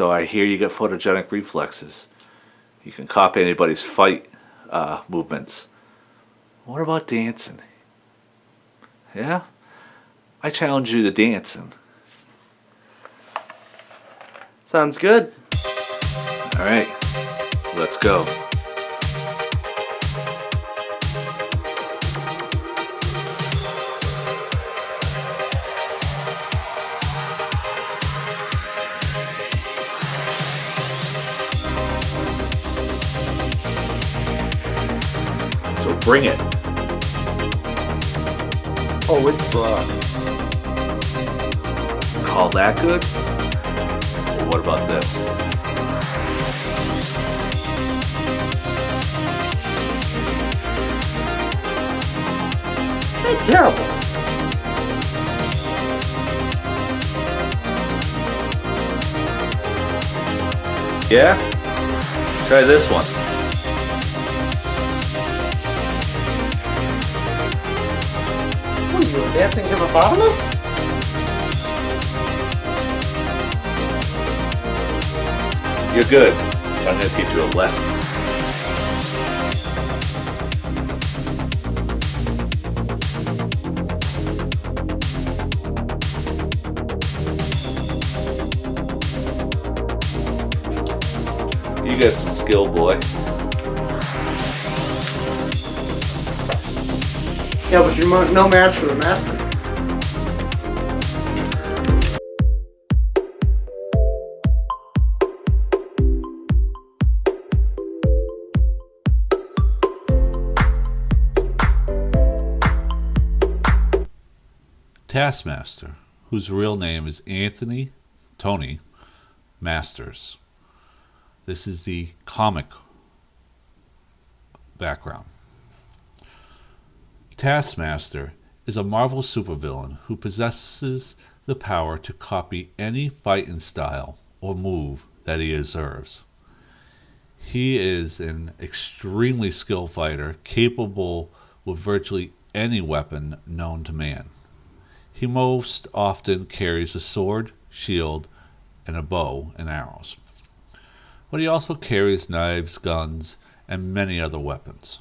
So I hear you got photogenic reflexes. You can copy anybody's fight movements. What about dancing? Yeah? I challenge you to dancing. Sounds good. Alright, let's go. So bring it. Oh, it's broad. Call that good? Well, what about this? That's terrible. Yeah? Try this one. What are you, a dancing hippopotamus? You're good. I'm going to teach you a lesson. You got some skill, boy. Yeah, but you're no match for the master. Taskmaster, whose real name is Anthony Tony Masters. This is the comic background. Taskmaster is a Marvel supervillain who possesses the power to copy any fighting style or move that he observes. He is an extremely skilled fighter, capable with virtually any weapon known to man. He most often carries a sword, shield, and a bow and arrows. But he also carries knives, guns, and many other weapons.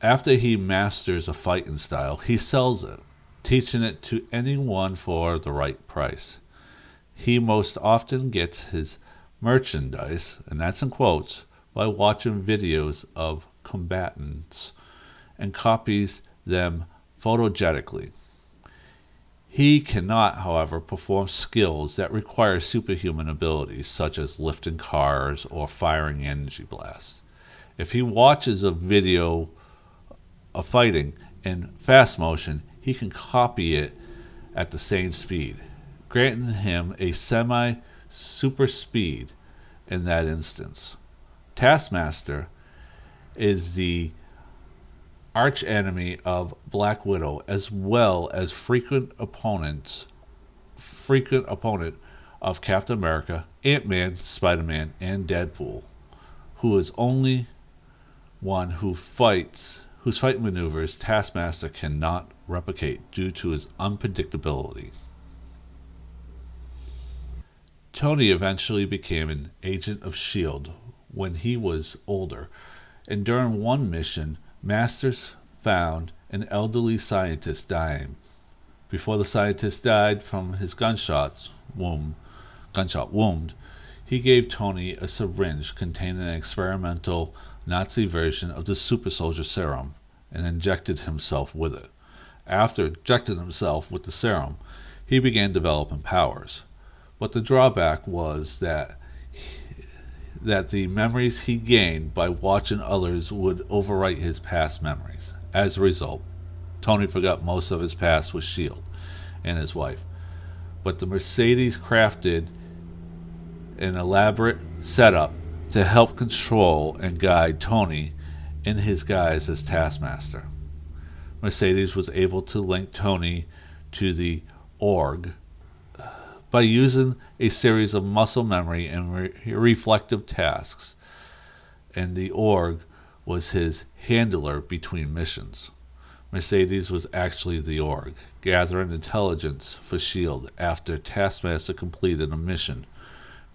After he masters a fighting style, he sells it, teaching it to anyone for the right price. He most often gets his merchandise, and that's in quotes, by watching videos of combatants and copies them photogenically. He cannot, however, perform skills that require superhuman abilities, such as lifting cars or firing energy blasts. If he watches a video of fighting in fast motion, he can copy it at the same speed, granting him a semi-super speed in that instance. Taskmaster is the arch-enemy of Black Widow, as well as frequent opponent of Captain America, Ant-Man, Spider-Man, and Deadpool, who is only one whose fight maneuvers Taskmaster cannot replicate due to his unpredictability. Tony eventually became an agent of S.H.I.E.L.D. when he was older, and during one mission, Masters found an elderly scientist dying. Before the scientist died from his gunshot wound, he gave Tony a syringe containing an experimental Nazi version of the super soldier serum and injected himself with it. After injecting himself with the serum, he began developing powers. But the drawback was that the memories he gained by watching others would overwrite his past memories. As a result, Tony forgot most of his past with S.H.I.E.L.D. and his wife. But the Mercedes crafted an elaborate setup to help control and guide Tony in his guise as Taskmaster. Mercedes was able to link Tony to the org by using a series of muscle memory and reflective tasks, and the org was his handler between missions. Mercedes was actually the org, gathering intelligence for S.H.I.E.L.D. after Taskmaster completed a mission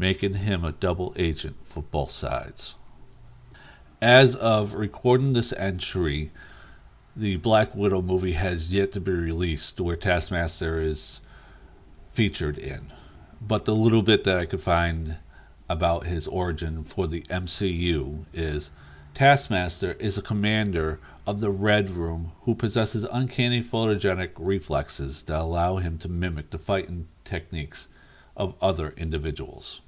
making him a double agent for both sides. As of recording this entry, the Black Widow movie has yet to be released where Taskmaster is featured in. But the little bit that I could find about his origin for the MCU is Taskmaster is a commander of the Red Room who possesses uncanny photogenic reflexes that allow him to mimic the fighting techniques of other individuals.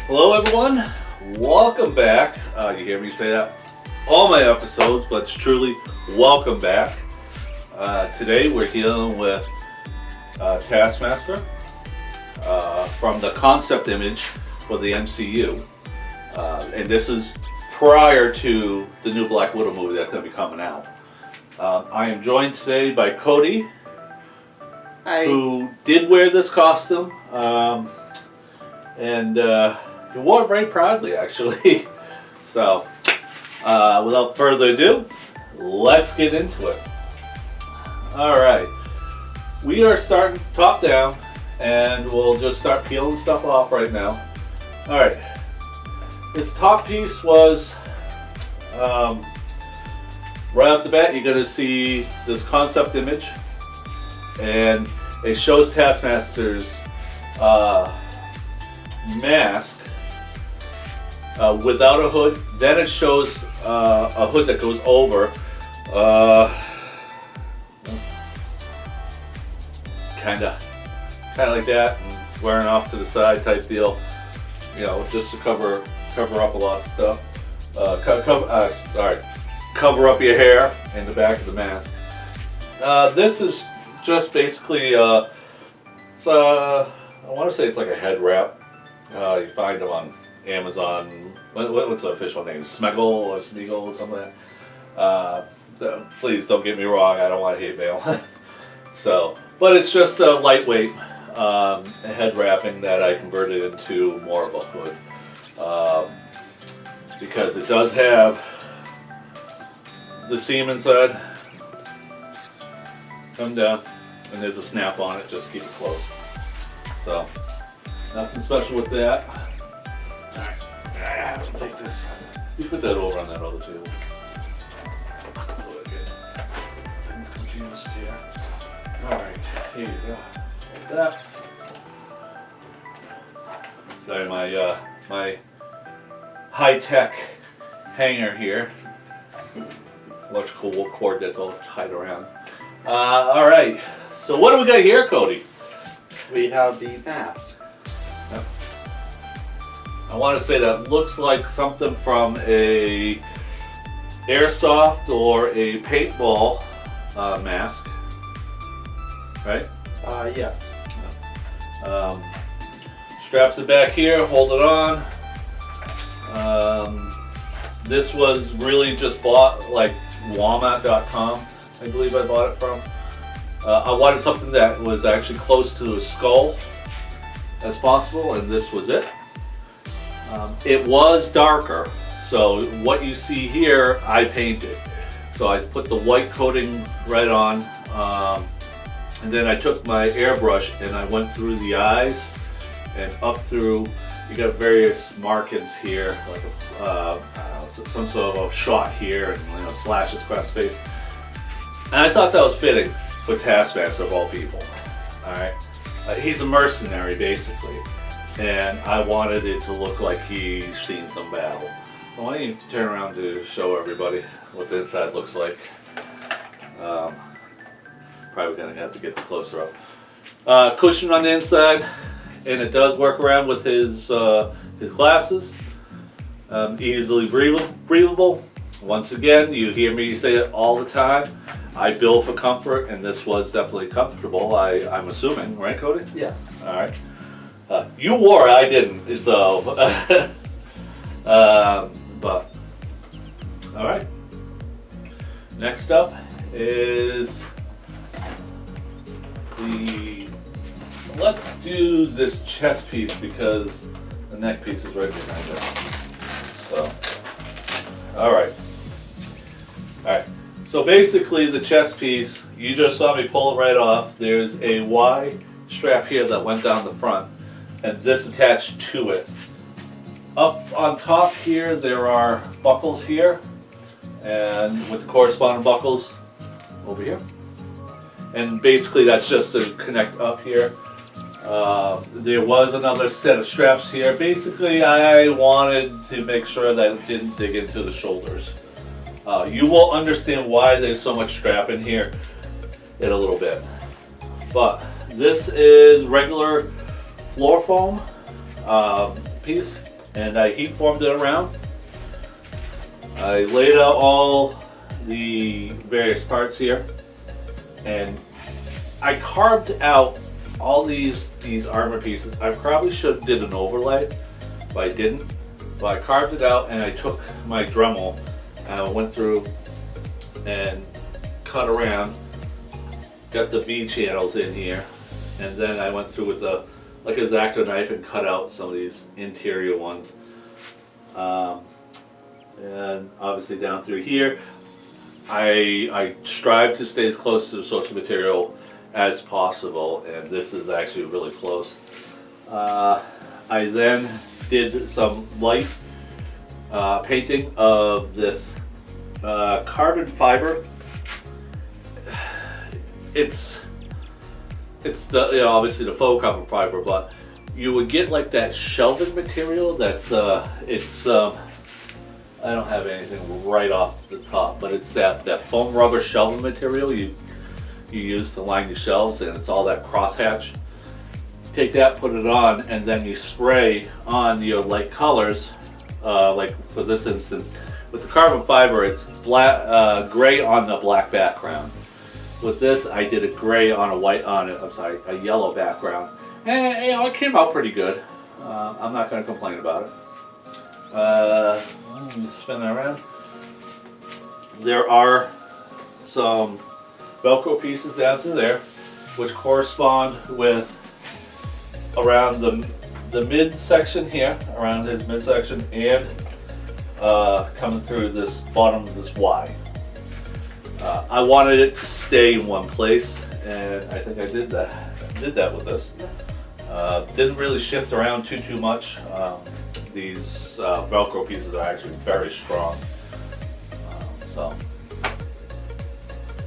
Hello everyone, welcome back. You hear me say that all my episodes, but it's truly welcome back. Today we're dealing with Taskmaster from the concept image for the MCU. And this is prior to the new Black Widow movie that's going to be coming out. I am joined today by Cody, Hi. who did wear this costume, and he wore it very proudly, actually. So, without further ado, let's get into it. Alright, we are starting top down, and we'll just start peeling stuff off right now. Alright, this top piece was, right off the bat, you're going to see this concept image, and it shows Taskmaster's mask without a hood. Then it shows a hood that goes over, kind of like that, and wearing off to the side type deal. You know, just to cover up a lot of stuff. Cover up your hair and the back of the mask. This is just basically, I want to say it's like a head wrap. You find them on Amazon. What's the official name? Smeggle or Smeagol or something like that. Please don't get me wrong. I don't want hate mail. But it's just a lightweight head wrapping that I converted into more of a hood. Because it does have the seam inside. Come down, and there's a snap on it just to keep it closed. So, nothing special with that. Alright, I have to take this. You put that over on that other table. Things confused here. Alright, here you go. Like that. Sorry, my high-tech hanger here. Electrical cord that's all tied around. Alright, so what do we got here, Cody? We have the mask. Yep. I want to say that looks like something from a airsoft or a paintball mask, right? Yes. Straps it back here, hold it on. This was really just bought like Walmart.com, I believe I bought it from. I wanted something that was actually close to a skull as possible, and this was it. It was darker, so what you see here, I painted. So I put the white coating right on, and then I took my airbrush and I went through the eyes and up through. You got various markings here, like some sort of a shot here, and slashes across the face. And I thought that was fitting for Taskmaster of all people. All right, he's a mercenary basically, and I wanted it to look like he's seen some battle. So why don't you turn around to show everybody what the inside looks like? Probably gonna have to get the closer up. Cushion on the inside. And it does work around with his glasses. Easily breathable. Once again, you hear me say it all the time. I build for comfort, and this was definitely comfortable. I'm assuming, right, Cody? Yes. All right. You wore it, I didn't. So, but all right. Next up is let's do this chest piece because the neck piece is right behind it. So, alright. So basically the chest piece, you just saw me pull it right off. There's a Y strap here that went down the front. and this attached to it. Up on top here, there are buckles here, and with the corresponding buckles over here. And basically that's just to connect up here. There was another set of straps here. Basically I wanted to make sure that it didn't dig into the shoulders. You will understand why there's so much strap in here in a little bit. But this is regular floor foam piece, and I heat formed it around. I laid out all the various parts here, and I carved out all these armor pieces. I probably should have did an overlay, but I didn't. But I carved it out, and I took my Dremel and I went through and cut around, got the V channels in here, and then I went through with the like a X-Acto knife and cut out some of these interior ones. And obviously down through here, I strive to stay as close to the source material as possible, and this is actually really close. I then did some light painting of this carbon fiber. It's the obviously the faux carbon fiber, but you would get like that shelving material that's I don't have anything right off the top, but it's that foam rubber shelving material you use to line your shelves, and it's all that crosshatch. Take that, put it on, and then you spray on your light colors. Like for this instance, with the carbon fiber, it's black, gray on the black background. With this, I did a gray on a yellow background, and it came out pretty good. I'm not going to complain about it. Let me spin that around. There are some Velcro pieces down through there, which correspond with around the midsection here, around his midsection, and coming through this bottom of this Y. I wanted it to stay in one place, and I think I did that with this. Didn't really shift around too much. These Velcro pieces are actually very strong. So,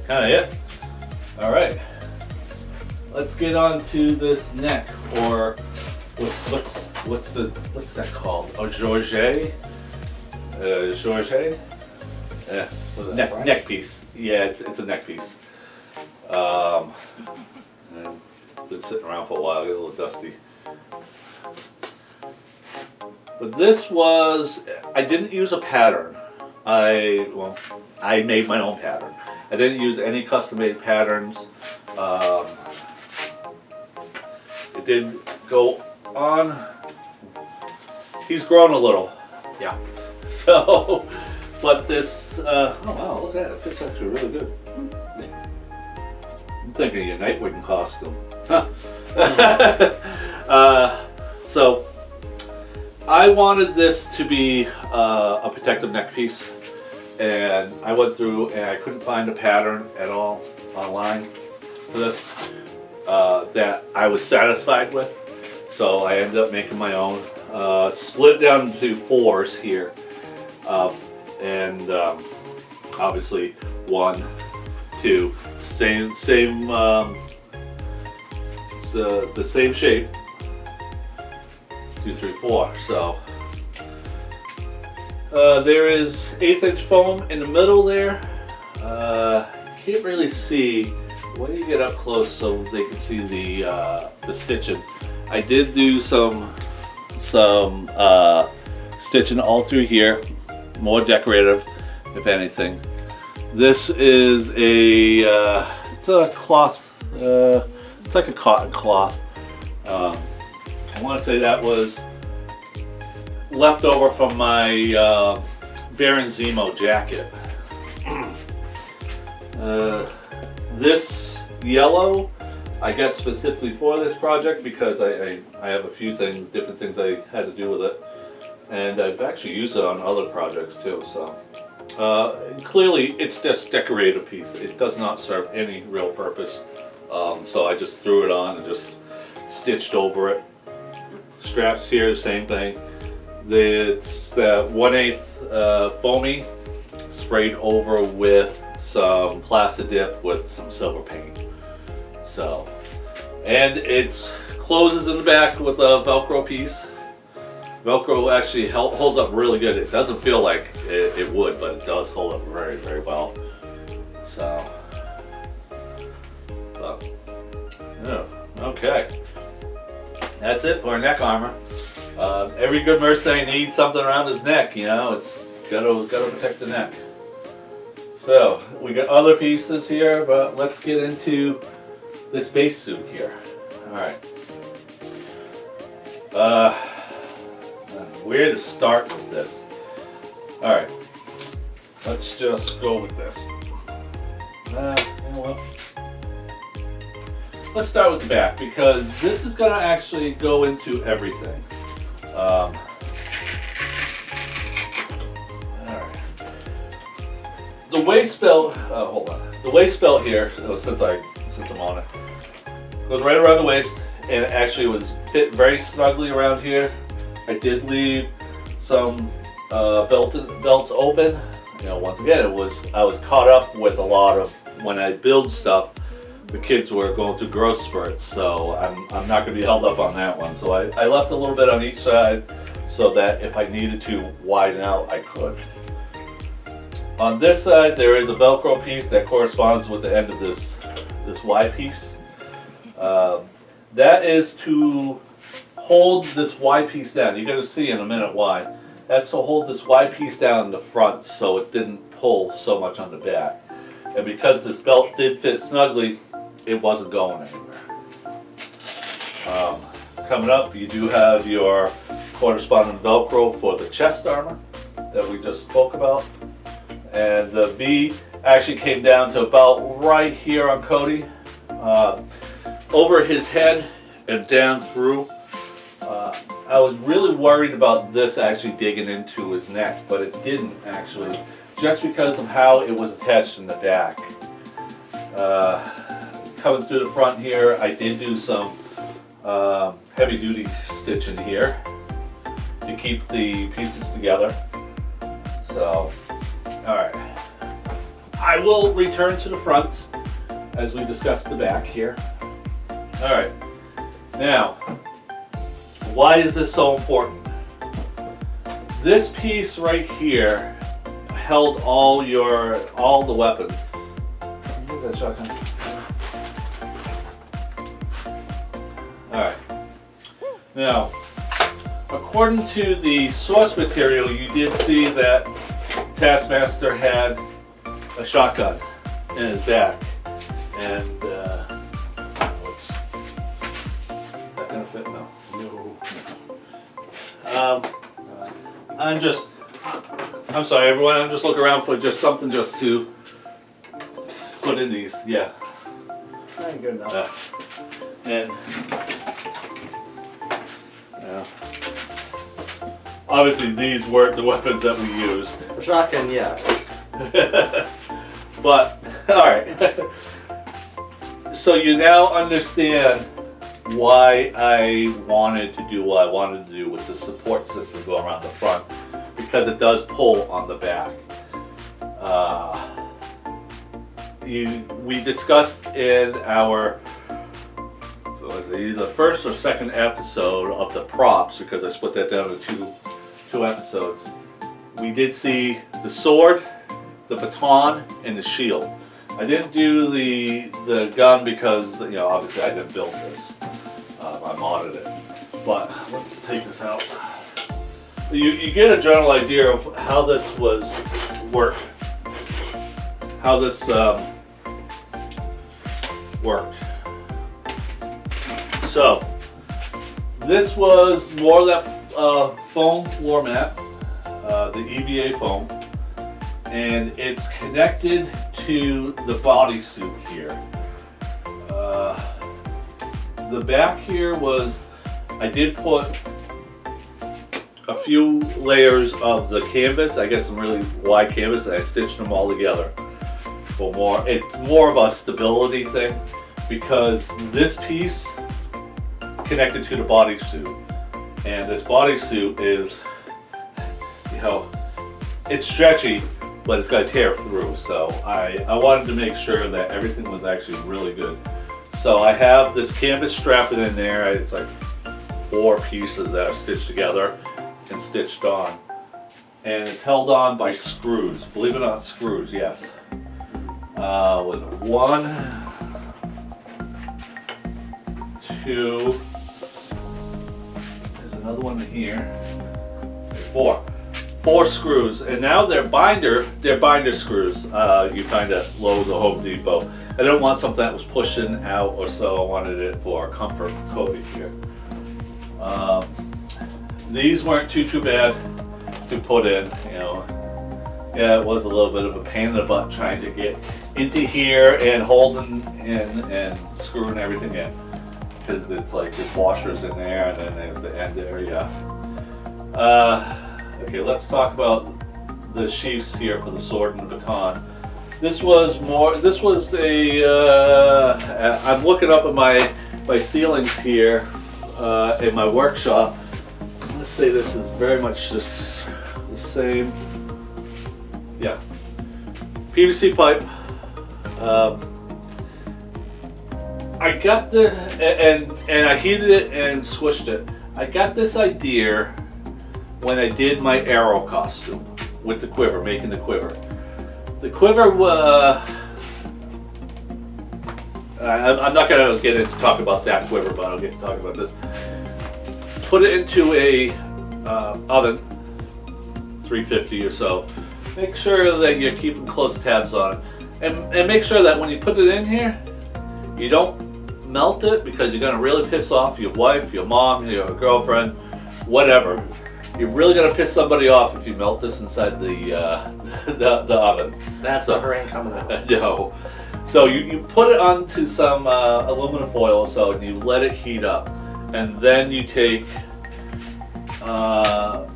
kind of it. All right, let's get on to this neck, or what's that called? A Georget? Georget? Yeah, neck piece. Yeah, it's a neck piece. And been sitting around for a while, get a little dusty. But this was, I didn't use a pattern. I made my own pattern. I didn't use any custom-made patterns. It did go on. He's grown a little. Yeah. So, but this, oh wow, look at that, it fits actually really good. I'm thinking of your Nightwing costume. Huh. So, I wanted this to be a protective neck piece, and I went through and I couldn't find a pattern at all online for this that I was satisfied with. So I ended up making my own, split down into fours here, and obviously 1, 2, same the same shape. 2, 3, 4. So there is 1/8 inch foam in the middle there. Can't really see when you get up close, so they can see the stitching. I did do some stitching all through here, more decorative, if anything. This is it's a cloth. It's like a cotton cloth. I want to say that was left over from my Baron Zemo jacket. This yellow I got specifically for this project because I have a few different things I had to do with it, and I've actually used it on other projects too. So clearly it's just decorative piece. It does not serve any real purpose. So I just threw it on and just stitched over it. Straps here, same thing. It's the 1/8 foamy sprayed over with some plastic dip with some silver paint. So, and it closes in the back with a Velcro piece. Velcro actually holds up really good. It doesn't feel like it would, but it does hold up very, very well. So, yeah, okay. That's it for neck armor. Every good mercenary needs something around his neck, you know. It's gotta protect the neck. So we got other pieces here, but let's get into this base suit here. All right. Where to start with this? All right. Let's just go with this. You know what? Let's start with the back because this is gonna actually go into everything. All right. The waist belt. Hold on. The waist belt here, since I'm on it, goes right around the waist, and it actually was fit very snugly around here. I did leave some belts open. You know, once again, I was caught up with a lot of when I build stuff. The kids were going through growth spurts, so I'm not going to be held up on that one. So I left a little bit on each side so that if I needed to widen out, I could. On this side, there is a Velcro piece that corresponds with the end of this Y piece. That is to hold this Y piece down. You're going to see in a minute why. That's to hold this Y piece down in the front so it didn't pull so much on the back. And because this belt did fit snugly, it wasn't going anywhere. Coming up, you do have your corresponding Velcro for the chest armor that we just spoke about. And the V actually came down to about right here on Cody. Over his head and down through. I was really worried about this actually digging into his neck, but it didn't actually, just because of how it was attached in the back. Coming through the front here, I did do some heavy duty stitching here to keep the pieces together. So, alright. I will return to the front as we discuss the back here. Alright. Now, why is this so important? This piece right here held all the weapons. Can you get that shotgun? Alright. Now, according to the source material, you did see that Taskmaster had a shotgun in his back. And, what's that gonna fit? No. I'm sorry everyone, I'm just looking around for just something just to put in these, yeah. That ain't good enough. And, yeah. Obviously these weren't the weapons that we used. The shotgun, yes. But, alright. So you now understand why I wanted to do what I wanted to do with the support system going around the front, because it does pull on the back. We discussed in our, was it either the first or second episode of the props, because I split that down into two episodes. We did see the sword, the baton, and the shield. I didn't do the gun because, you know, obviously I didn't build this. I modded it. But let's take this out. You get a general idea of how this was worked. How this worked. So, this was more of that foam floor mat, the EVA foam, and it's connected to the bodysuit here. The back here was, I did put a few layers of the canvas, I guess some really wide canvas, and I stitched them all together for more. It's more of a stability thing because this piece connected to the bodysuit. And this bodysuit is, you know, it's stretchy, but it's got to tear through. So I wanted to make sure that everything was actually really good. So I have this canvas strapping in there. It's like 4 pieces that are stitched together and stitched on. And it's held on by screws. Believe it or not, screws, yes. Was it 1, 2, there's another one in here, 4 screws, and now they're binder screws. You find at Lowe's or Home Depot. I don't want something that was pushing out or so. I wanted it for comfort for Cody here. These weren't too bad to put in, you know. Yeah, it was a little bit of a pain in the butt trying to get into here and holding and screwing everything in, because it's like there's washers in there and then there's the end area. Okay, let's talk about the sheaths here for the sword and the baton. This was a, I'm looking up at my ceilings here in my workshop. Let's say this is very much the same. Yeah, PVC pipe. I got the, and I heated it and swished it. I got this idea when I did my arrow costume with the quiver, making the quiver. The quiver, I'm not going to get into talk about that quiver, but I'll get to talk about this. Put it into a oven, 350 or so. Make sure that you're keeping close tabs on it. And make sure that when you put it in here, you don't melt it, because you're going to really piss off your wife, your mom, your girlfriend, whatever. You're really going to piss somebody off if you melt this inside the oven. That's the her ain't coming out. No. So you put it onto some aluminum foil or so, and you let it heat up. And then you take, I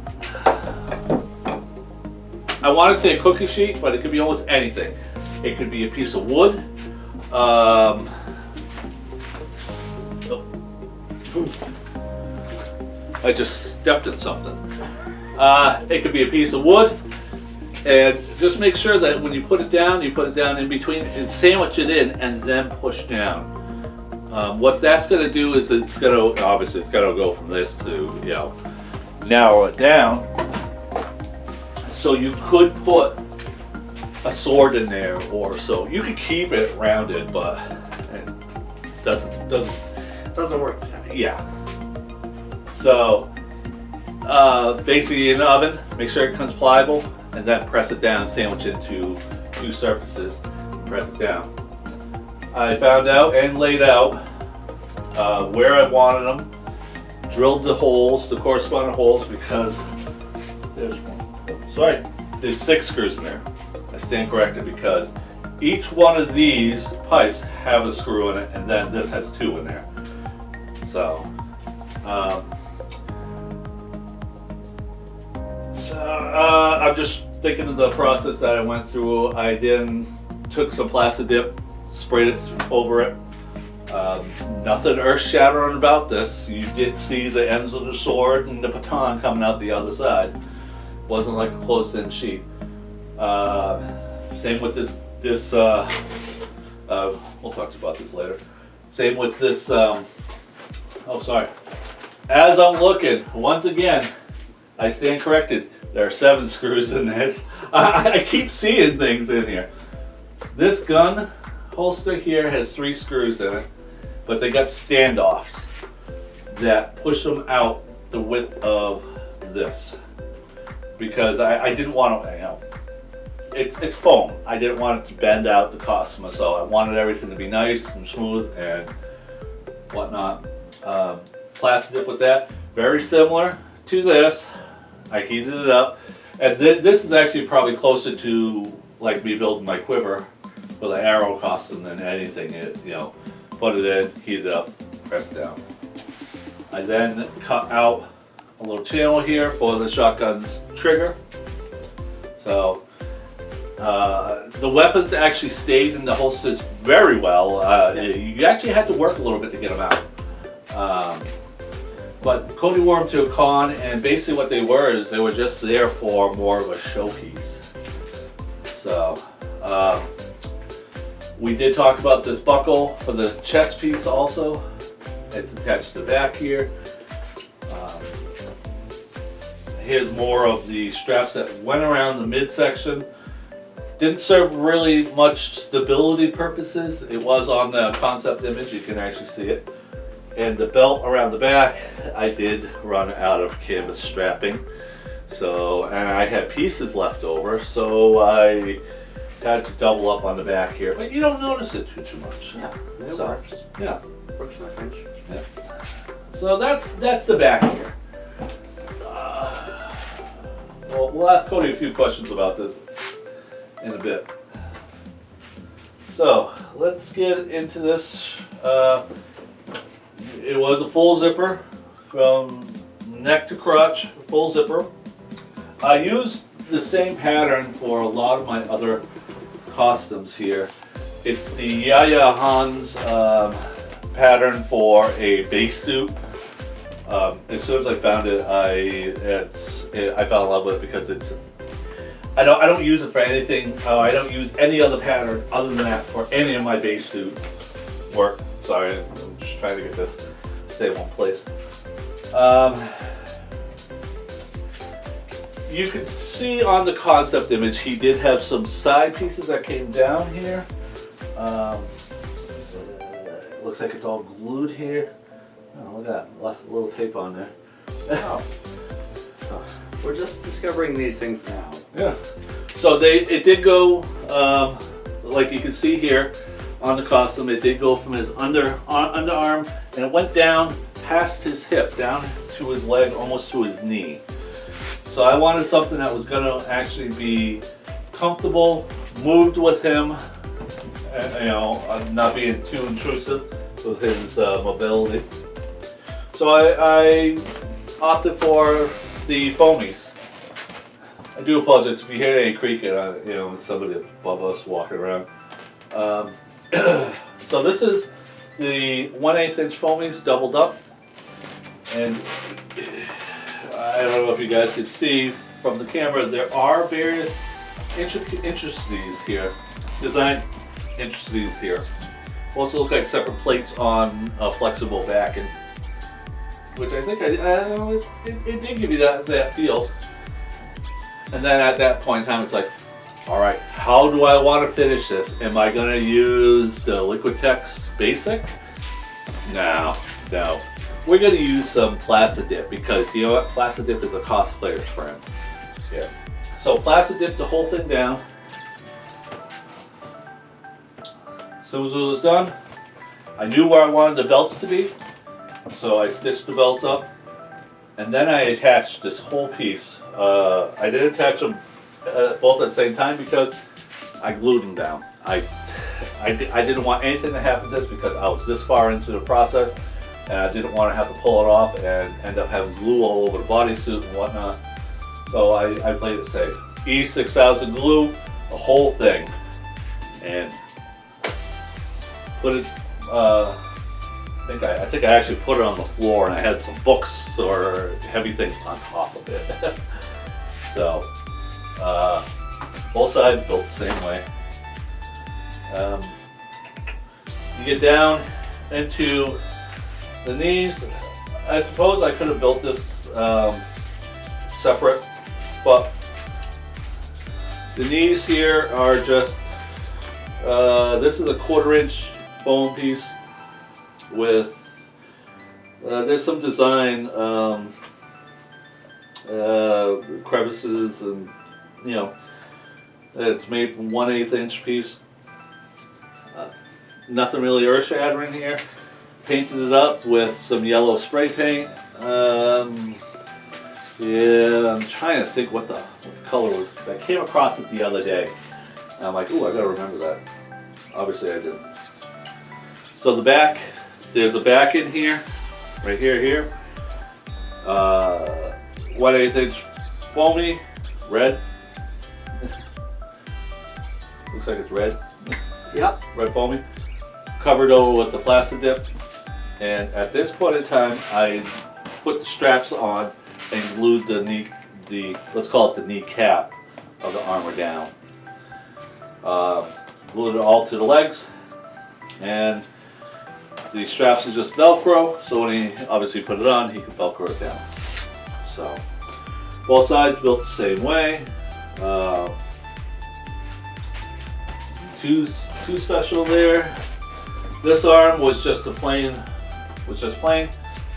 want to say a cookie sheet, but it could be almost anything. It could be a piece of wood. I just stepped in something. It could be a piece of wood, and just make sure that when you put it down in between and sandwich it in, and then push down. What that's going to do is it's going to go from this to, you know, narrow it down. So you could put a sword in there, or so. You could keep it rounded, but it doesn't work the same. Yeah. So basically in the oven, make sure it comes pliable, and then press it down, sandwich it into 2 surfaces, press it down. I found out and laid out where I wanted them, drilled the holes, the corresponding holes, because there's 6 screws in there. I stand corrected, because each one of these pipes have a screw in it, and then this has 2 in there. So, I'm just thinking of the process that I went through. I then took some plastic dip, sprayed it over it. Nothing earth-shattering about this. You did see the ends of the sword and the baton coming out the other side. Wasn't like a closed-in sheet. Same with this. We'll talk about this later. Same with this. As I'm looking, once again, I stand corrected. There are 7 screws in this. I keep seeing things in here. This gun holster here has 3 screws in it, but they got standoffs that push them out the width of this, because I didn't want to, you know, it's foam. I didn't want it to bend out the customer, so I wanted everything to be nice and smooth and whatnot. Plastic dip with that, very similar to this. I heated it up, and this is actually probably closer to like me building my quiver for the arrow costume than anything. You know, put it in, heat it up, press it down. I then cut out a little channel here for the shotgun's trigger. So the weapons actually stayed in the holsters very well. You actually had to work a little bit to get them out. But Cody wore them to a con, and basically what they were is they were just there for more of a showpiece. So, we did talk about this buckle for the chest piece also. It's attached to the back here. Here's more of the straps that went around the midsection. Didn't serve really much stability purposes. It was on the concept image, you can actually see it. And the belt around the back, I did run out of canvas strapping. So, and I had pieces left over, so I had to double up on the back here. But you don't notice it too much. Yeah, it So, works. Yeah. Works in a pinch. Yeah. So that's the back here. Well, we'll ask Cody a few questions about this in a bit. So let's get into this. It was a full zipper from neck to crotch, full zipper. I used the same pattern for a lot of my other costumes here. It's the Yaya Hans pattern for a base suit. As soon as I found it, I fell in love with it because it's. I don't use it for anything. I don't use any other pattern other than that for any of my base suit work. Sorry, I'm just trying to get this stay in one place. You can see on the concept image he did have some side pieces that came down here. It looks like it's all glued here. Oh, look at that, left a little tape on there. Oh. We're just discovering these things now. Yeah. So it did go, like you can see here on the costume, it did go from his underarm, and it went down past his hip, down to his leg, almost to his knee. So I wanted something that was going to actually be comfortable, moved with him, and, not being too intrusive with his mobility. So I opted for the foamies. I do apologize if you hear any creaking. Somebody above us walking around. So this is the 1/8 inch foamies doubled up, and I don't know if you guys can see from the camera. There are various intricacies here, design intricacies here. Also look like separate plates on a flexible backing, which I think it did give you that feel. And then at that point in time, it's like, all right, how do I want to finish this? Am I going to use the Liquitex Basic? No. We're going to use some Plastidip because you know what? Plastidip is a cosplayer's friend. Yeah. So Plastidip the whole thing down. As soon as it was done, I knew where I wanted the belts to be. So I stitched the belts up, and then I attached this whole piece. I didn't attach them both at the same time because I glued them down. I didn't want anything to happen to this because I was this far into the process, and I didn't want to have to pull it off and end up having glue all over the bodysuit and whatnot. So I played it safe. E6000 glue, the whole thing, and put it. I think I actually put it on the floor, and I had some books or heavy things on top of it. So both sides built the same way. You get down into the knees. I suppose I could have built this separate, but the knees here are just. This is a 1/4 inch foam piece with there's some design crevices, and it's made from 1/8 inch piece. Nothing really earth shattering here. Painted it up with some yellow spray paint. Yeah, I'm trying to think what the color was because I came across it the other day. And I'm like, ooh, I gotta remember that. Obviously I didn't. So the back, there's a back in here, right here. 1/8 inch foamy, red. Looks like it's red. Yep. Red foamy. Covered over with the Plastidip. And at this point in time, I put the straps on and glued the let's call it the kneecap of the armor down. Glued it all to the legs, and the straps is just Velcro, so when he obviously put it on, he can Velcro it down. So, both sides built the same way. Two special there. This arm was just plain.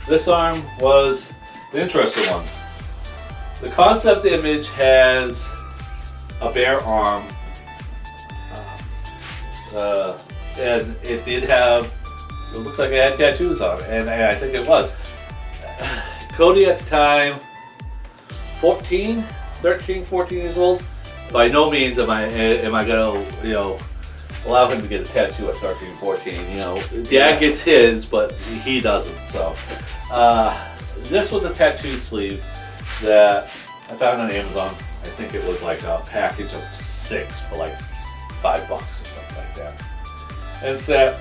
This arm was the interesting one. The concept image has a bare arm, and it did have. It looked like it had tattoos on it, and I think it was. Cody at the time, 13, 14 years old. By no means am I gonna allow him to get a tattoo at 13, 14. Dad gets his, but he doesn't. So this was a tattoo sleeve that I found on Amazon. I think it was like a package of 6 for like $5 or something like that. And it's that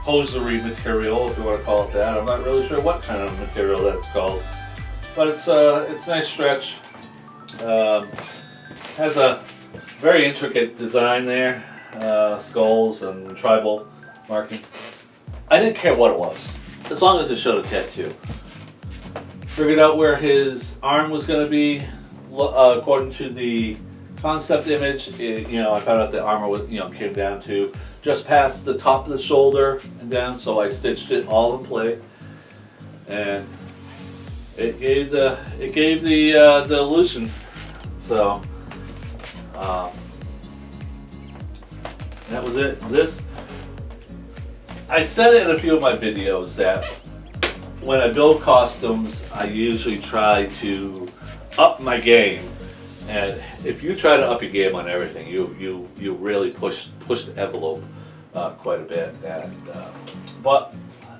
hosiery material, if you want to call it that. I'm not really sure what kind of material that's called, but it's a nice stretch. Has a very intricate design there, skulls and tribal markings. I didn't care what it was, as long as it showed a tattoo. Figured out where his arm was going to be, according to the concept image. I found out the armor was, came down to just past the top of the shoulder and down, so I stitched it all in place, and it gave the illusion. So that was it. I said it in a few of my videos that when I build costumes, I usually try to up my game. And if you try to up your game on everything, you really push the envelope quite a bit. And but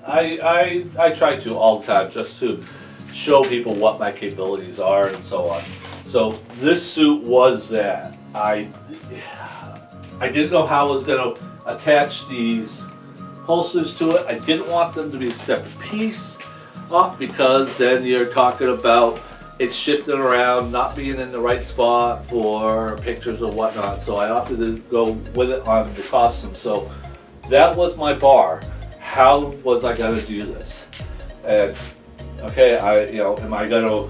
I try to all the time, just to show people what my capabilities are and so on. So this suit was that. I didn't know how I was going to attach these holsters to it. I didn't want them to be a separate piece off, because then you're talking about it's shifting around, not being in the right spot for pictures or whatnot. So I opted to go with it on the costume. So that was my bar. How was I going to do this? And okay, am I going to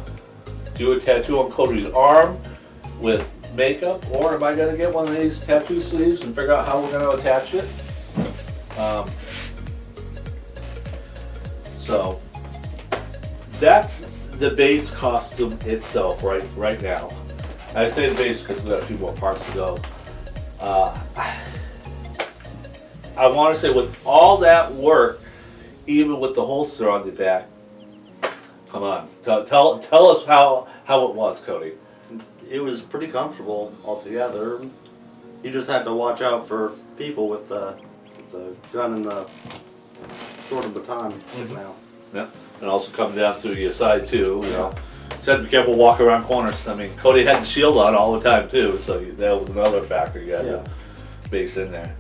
do a tattoo on Cody's arm with makeup, or am I going to get one of these tattoo sleeves and figure out how we're going to attach it? So that's the base costume itself right now. I say the base because we got a few more parts to go. I want to say, with all that work, even with the holster on the back, come on, tell us how it was, Cody. It was pretty comfortable altogether. You just had to watch out for people with the gun and the sword and baton sticking out. Yeah, and also come down through your side too. So you had to be careful walking around corners. I mean, Cody had the shield on all the time too, so that was another factor you had to base in there.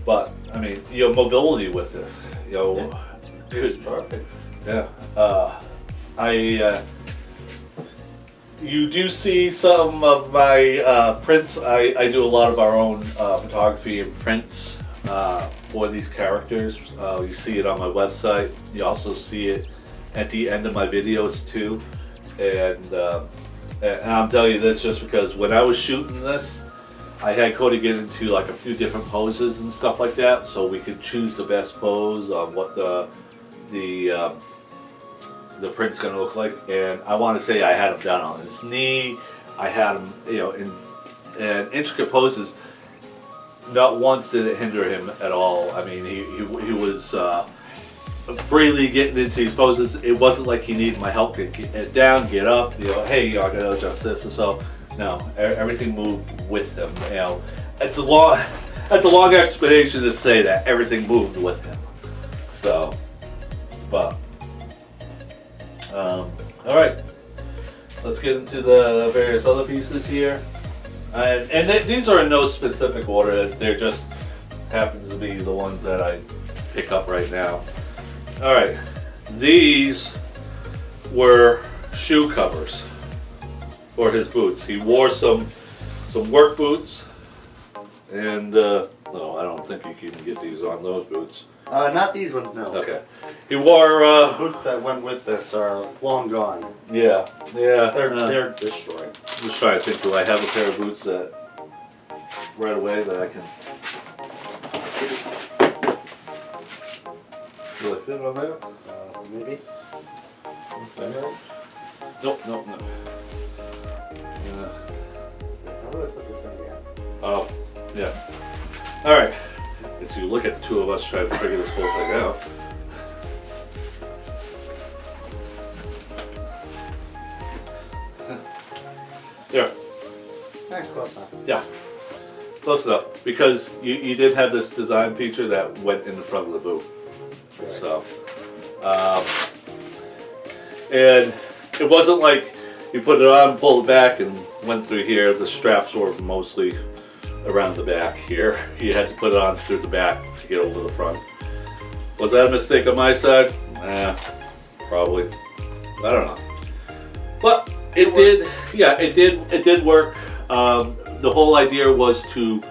But I mean, your mobility with this, It was perfect. Yeah. You do see some of my prints. I do a lot of our own photography and prints for these characters. You see it on my website. You also see it at the end of my videos too. And I'm telling you this just because when I was shooting this, I had Cody get into like a few different poses and stuff like that, so we could choose the best pose on what the print's gonna look like. And I want to say I had him down on his knee. I had him, in intricate poses. Not once did it hinder him at all. I mean, he was freely getting into these poses. It wasn't like he needed my help to get down, get up. Hey, I gotta adjust this and so. No, everything moved with him. It's a long explanation to say that everything moved with him. So, but. All right, let's get into the various other pieces here, and these are in no specific order. They're just happens to be the ones that I pick up right now. All right, these were shoe covers for his boots. He wore some work boots, and no, I don't think you can even get these on those boots. Not these ones, no. Okay. He wore The boots that went with this are long gone. yeah. They're destroyed. Just trying to think, do I have a pair of boots that right away that I can... Will I fit on there? Maybe. Nope. Yeah. How do I put this in again? Oh, yeah. Alright. As you look at the two of us trying to figure this whole thing out. Yeah. Close enough. Yeah. Close enough. Because you did have this design feature that went in the front of the boot. Right. So, and it wasn't like you put it on, pulled it back, and went through here. The straps were mostly around the back here. You had to put it on through the back to get over the front. Was that a mistake on my side? Probably. I don't know. But it did. Yeah, it did work. The whole idea was to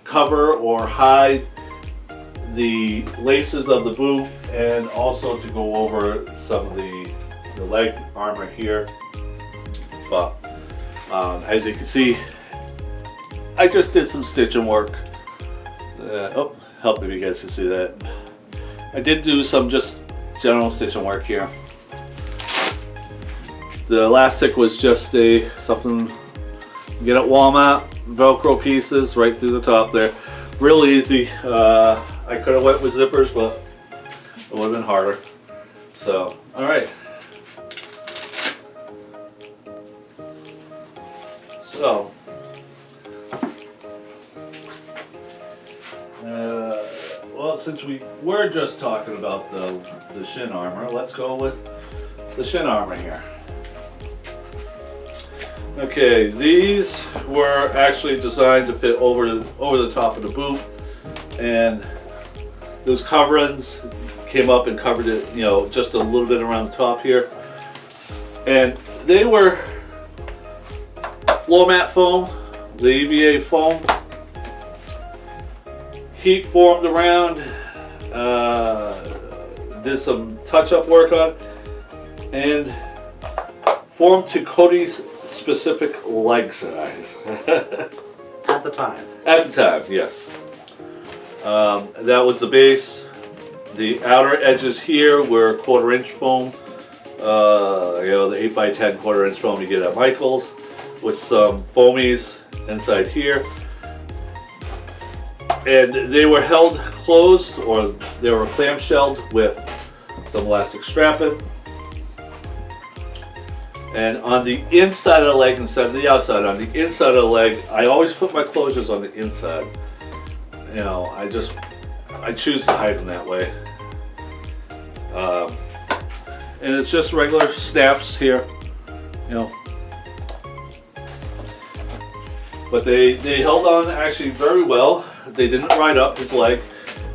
cover or hide the laces of the boot, and also to go over some of the leg armor here. But as you can see, I just did some stitching work. Help if you guys can see that. I did do some just general stitching work here. The elastic was just something you get at Walmart, Velcro pieces right through the top there. Real easy. I could have went with zippers, but it would have been harder. So, all right. So, well, since we were just talking about the shin armor, let's go with the shin armor here. Okay, these were actually designed to fit over the top of the boot, and those coverings came up and covered it, just a little bit around the top here. And they were floor mat foam, the EVA foam, heat formed around, did some touch-up work on it, and formed to Cody's specific leg size. At the time. At the time, yes. That was the base. The outer edges here were 1/4 inch foam. The 8x10 1/4 inch foam you get at Michael's, with some foamies inside here. And they were held closed, or they were clamshelled with some elastic strapping. And on the inside of the leg instead of the outside, on the inside of the leg, I always put my closures on the inside. I choose to hide them that way. And it's just regular snaps here, But they held on actually very well. They didn't ride up his leg.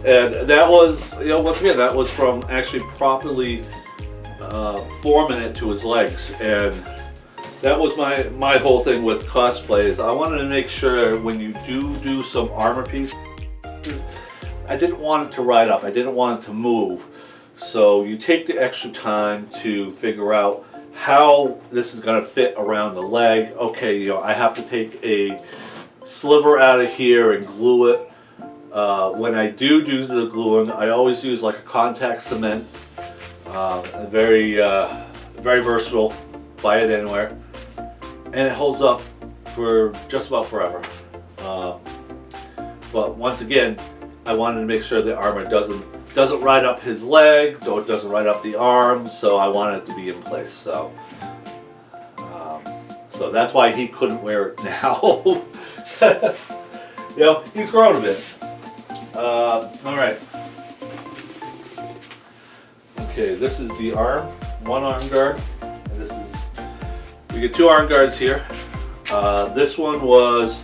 And that was, once again, that was from actually properly forming it to his legs. And that was my whole thing with cosplay, is I wanted to make sure when you do some armor pieces, I didn't want it to ride up. I didn't want it to move. So you take the extra time to figure out how this is going to fit around the leg. Okay, I have to take a sliver out of here and glue it. When I do the gluing, I always use like a contact cement. Very versatile. Buy it anywhere, and it holds up for just about forever. But once again, I wanted to make sure the armor doesn't ride up his leg, or it doesn't ride up the arm, so I wanted it to be in place. So that's why he couldn't wear it now. He's grown a bit. All right. Okay, this is the arm, one arm guard, and we get 2 arm guards here. This one was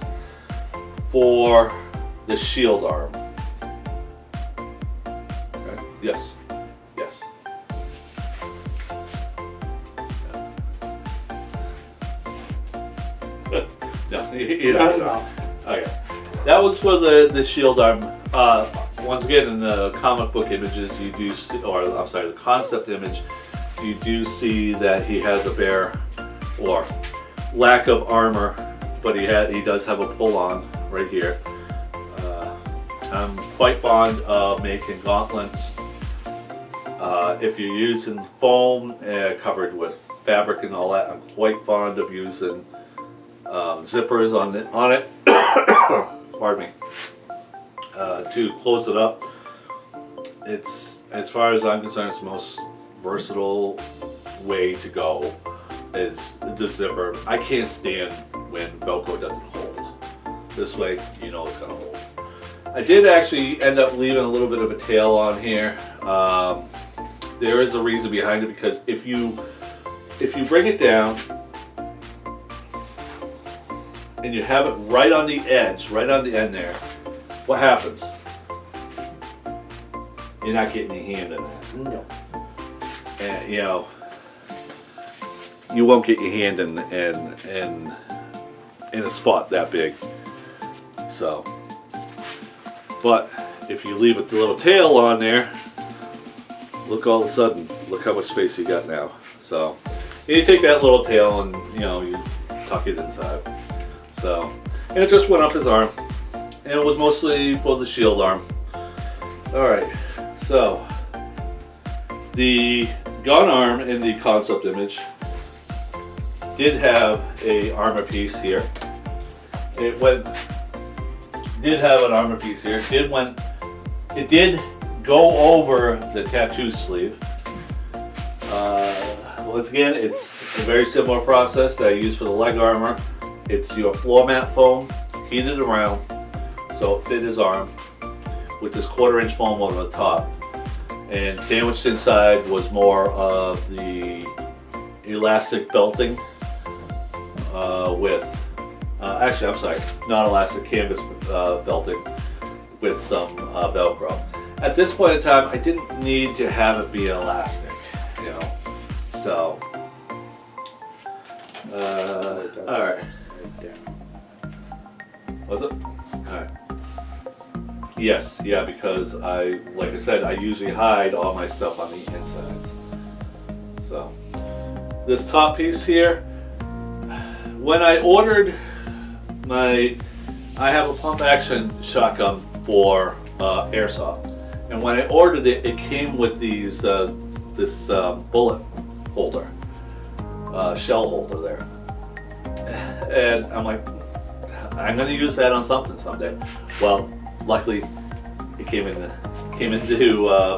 for the shield arm. Okay. Yes. You know. Okay. That was for the shield arm. Once again, in the comic book images, you do see, or I'm sorry, the concept image, you do see that he has a bare or lack of armor, but he does have a pull on right here. I'm quite fond of making gauntlets. If you're using foam covered with fabric and all that, I'm quite fond of using zippers on it. Pardon me. To close it up. It's, as far as I'm concerned, it's the most versatile way to go is the zipper. I can't stand when Velcro doesn't hold. This way, you know it's gonna hold. I did actually end up leaving a little bit of a tail on here. There is a reason behind it, because if you bring it down and you have it right on the edge, right on the end there, what happens? You're not getting your hand in that. No. And you know, you won't get your hand in a spot that big. So, but if you leave a little tail on there, look, all of a sudden, look how much space you got now. So, you take that little tail and you tuck it inside. So, and it just went up his arm, and it was mostly for the shield arm. All right, so the gun arm in the concept image did have a armor piece here. It did have an armor piece here. It did go over the tattoo sleeve. Once again, it's a very similar process that I use for the leg armor. It's your floor mat foam heated around so it fit his arm with this 1/4 inch foam over the top, and sandwiched inside was more of the elastic belting with actually, I'm sorry, not elastic, canvas belting with some Velcro. At this point in time, I didn't need to have it be elastic, so all right. Was it? Alright. Yes, yeah, because like I said, I usually hide all my stuff on the insides. So, this top piece here, when I ordered I have a pump action shotgun for airsoft, and when I ordered it, it came with these this bullet holder, shell holder there, and I'm like, I'm going to use that on something someday. Well, luckily, it came into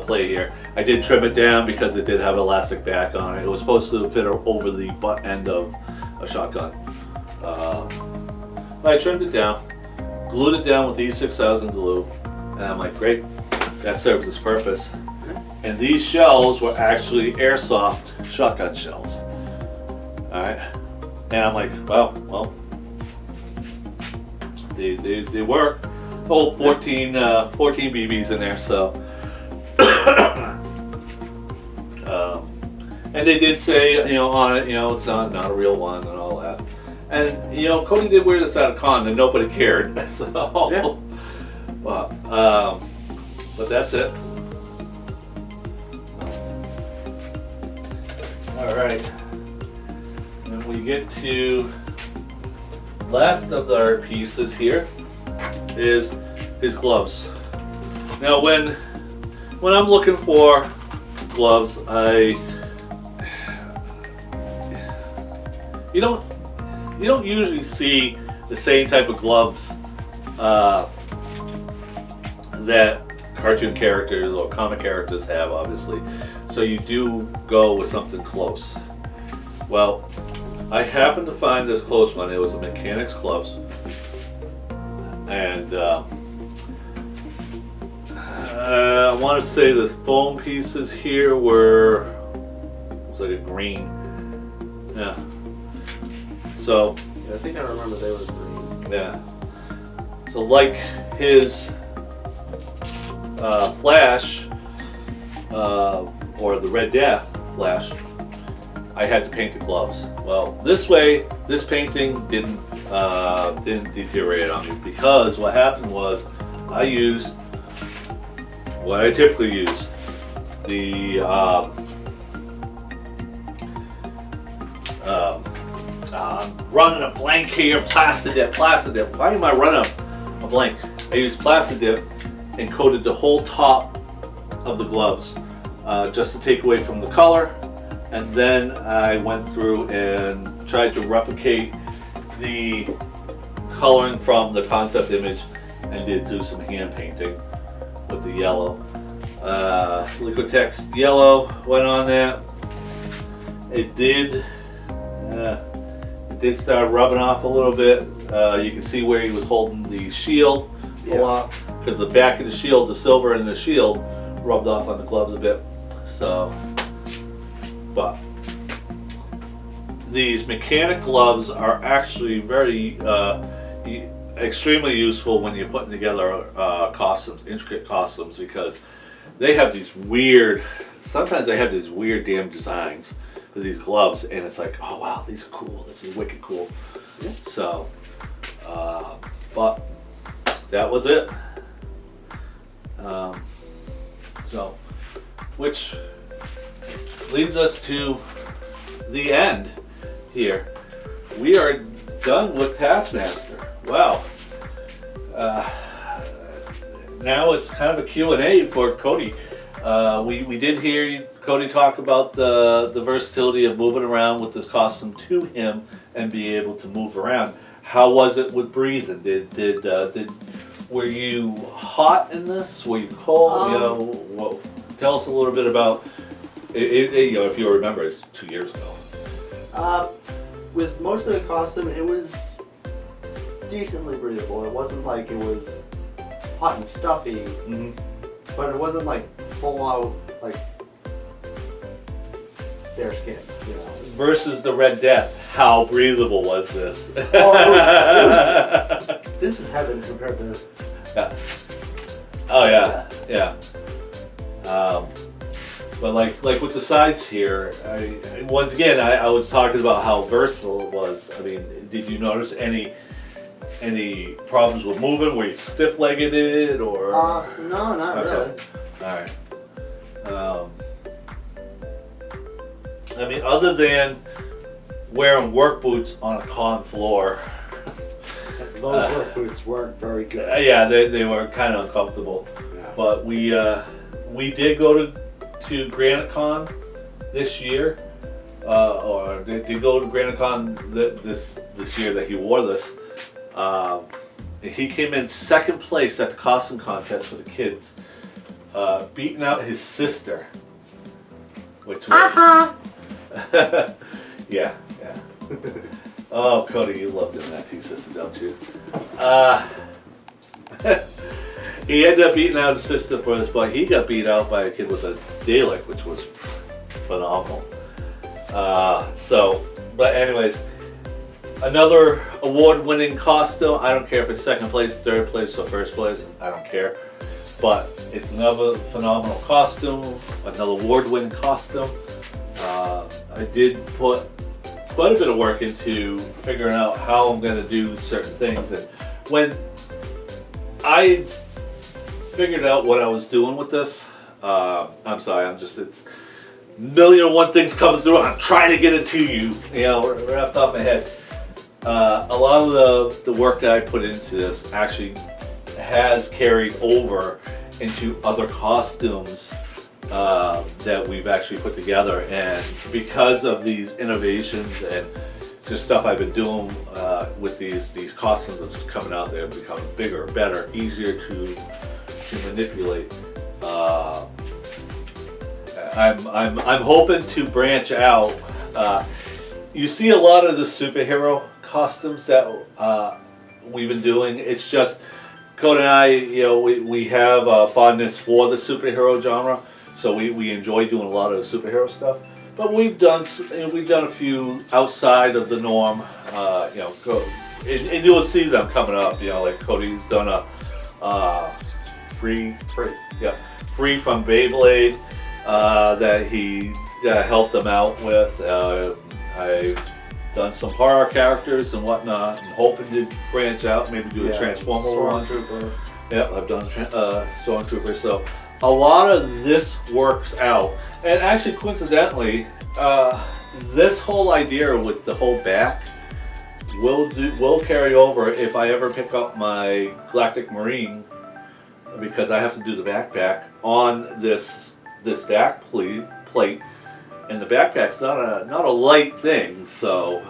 play here. I did trim it down because it did have elastic back on it. It was supposed to fit over the butt end of a shotgun. But I trimmed it down, glued it down with E6000 glue, and I'm like, great, that serves its purpose. And these shells were actually airsoft shotgun shells. All right, and I'm like, well. They work. Oh, 14 BBs in there, so. And they did say, on it, it's not a real one and all that. And, Cody did wear this at a con and nobody cared, so. Yeah. But that's it. All right. And we get to last of our pieces here is his gloves. Now when I'm looking for gloves, you don't usually see the same type of gloves that cartoon characters or comic characters have, obviously. So you do go with something close. Well, I happened to find this close one. It was a mechanic's gloves, and I want to say the foam pieces here it was like a green. Yeah. So. Yeah, I think I remember they were green. Yeah. So like his Flash, or the Red Death Flash, I had to paint the gloves. Well, this painting didn't didn't deteriorate on me, because what happened was I used what I typically use, the I'm running a blank here, Plastidip. Why am I running a blank? I used Plastidip and coated the whole top of the gloves just to take away from the color, and then I went through and tried to replicate the coloring from the concept image and did do some hand painting with the yellow. Liquitex yellow went on there. It did start rubbing off a little bit. You can see where he was holding the shield a lot, because the back of the shield, the silver in the shield, rubbed off on the gloves a bit. So, but these mechanic gloves are actually very extremely useful when you're putting together costumes, intricate costumes, because they have these weird, sometimes they have these weird damn designs for these gloves, and it's like, oh wow, these are cool, this is wicked cool. Yeah. So, but that was it. So, which leads us to the end here. We are done with Taskmaster. Wow. Now it's kind of a Q&A for Cody. We did hear Cody talk about the versatility of moving around with this costume to him and be able to move around. How was it with breathing? Were you hot in this? Were you cold? Tell us a little bit about it. If you remember, it's 2 years ago. With most of the costume, it was decently breathable. It wasn't like it was hot and stuffy, but it wasn't like full out like bare skin, you know. Versus the Red Death, how breathable was this? This is heaven compared to. Yeah. Oh yeah. But like with the sides here, once again, I was talking about how versatile it was. I mean, did you notice any problems with moving? Were you stiff-legged it, or? No, not really. All right. I mean, other than wearing work boots on a con floor. Those work boots weren't very good. Yeah, they were kind of uncomfortable. Yeah. But we did go to GraniteCon this year, or did go to GraniteCon this year that he wore this. He came in second place at the costume contest for the kids, beating out his sister, which was yeah. Oh, Cody, you love doing that to your sister, don't you? He ended up beating out his sister for this, but he got beat out by a kid with a Dalek, which was phenomenal. But anyways, another award-winning costume. I don't care if it's second place, third place, or first place. I don't care. But it's another phenomenal costume, another award-winning costume. I did put quite a bit of work into figuring out how I'm going to do certain things. And when I figured out what I was doing with this, I'm sorry, it's million and one things coming through, and I'm trying to get it to you, right off the top of my head. A lot of the work that I put into this actually has carried over into other costumes that we've actually put together, and because of these innovations and just stuff I've been doing with these costumes that's coming out, they're becoming bigger, better, easier to manipulate. I'm hoping to branch out. You see a lot of the superhero costumes that we've been doing. It's just Cody and I, we have a fondness for the superhero genre, so we enjoy doing a lot of the superhero stuff. But we've done a few outside of the norm. And you'll see them coming up. Like Cody's done a free from Beyblade that he helped them out with. I done some horror characters and whatnot, and hoping to branch out, maybe do a Transformer one. Stormtrooper. Yep, I've done Stormtrooper, so a lot of this works out. And actually, coincidentally, this whole idea with the whole back will carry over if I ever pick up my Galactic Marine, because I have to do the backpack on this back plate, and the backpack's not a light thing, so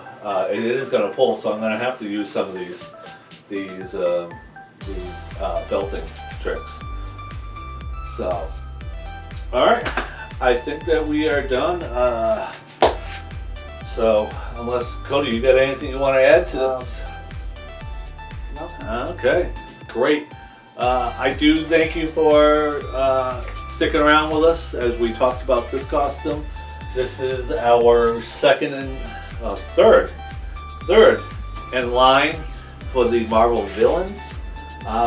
it is going to pull. So I'm going to have to use some of these belting tricks. So, all right, I think that we are done. So, unless Cody, you got anything you want to add to this? Nothing. Okay, great. I do thank you for sticking around with us as we talked about this costume. This is our third in line for the Marvel villains.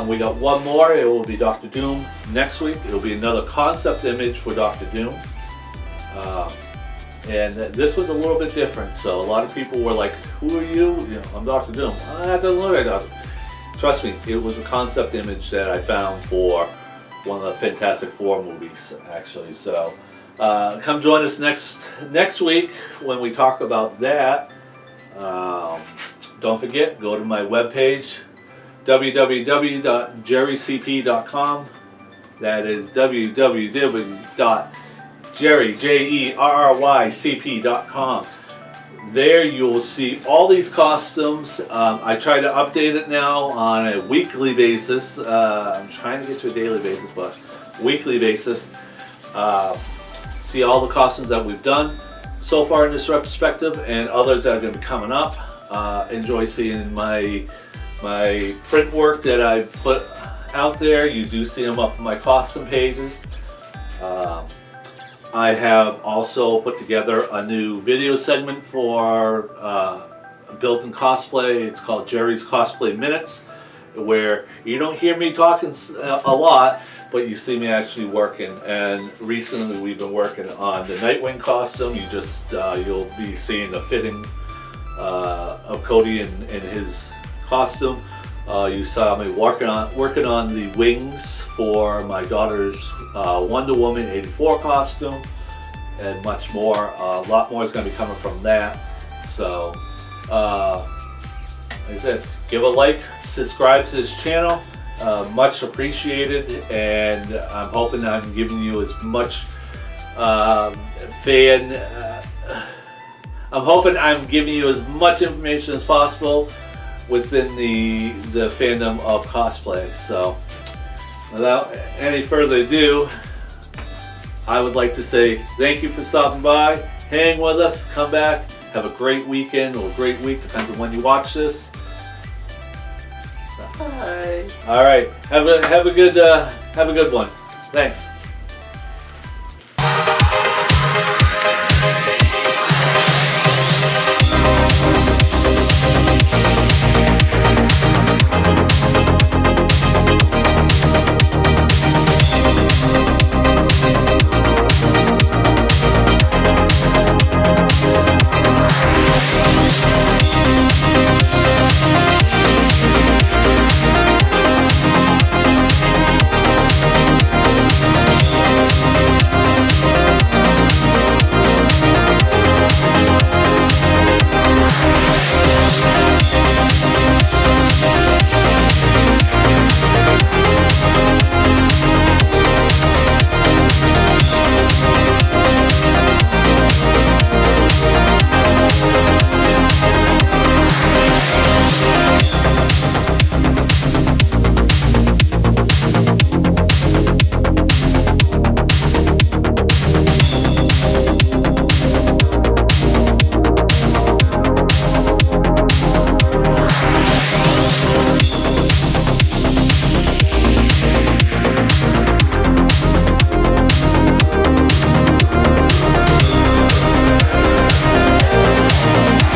We got one more. It will be Doctor Doom next week. It will be another concept image for Doctor Doom. And this was a little bit different. So a lot of people were like, "Who are you?" I'm Doctor Doom. That doesn't look like Doctor. Trust me, it was a concept image that I found for one of the Fantastic Four movies, actually. So come join us next week when we talk about that. Don't forget, go to my webpage, www.jerrycp.com. That is www.jerrycp.com. There you'll see all these costumes. I try to update it now on a weekly basis. I'm trying to get to a daily basis, but weekly basis. See all the costumes that we've done so far in this retrospective, and others that are going to be coming up. Enjoy seeing my print work that I put out there. You do see them up on my costume pages. I have also put together a new video segment for built-in cosplay. It's called Jerry's Cosplay Minutes, where you don't hear me talking a lot, but you see me actually working. And recently we've been working on the Nightwing costume. You'll be seeing the fitting of Cody in his costume. You saw me working on the wings for my daughter's Wonder Woman 84 costume, and much more. A lot more is going to be coming from that. So, like I said, give a like, subscribe to this channel. Much appreciated, and I'm hoping I'm giving you as much I'm hoping I'm giving you as much information as possible within the fandom of cosplay. So, without any further ado, I would like to say thank you for stopping by, hang with us, come back, have a great weekend or a great week, depends on when you watch this. Bye. All right, have a good one. Thanks.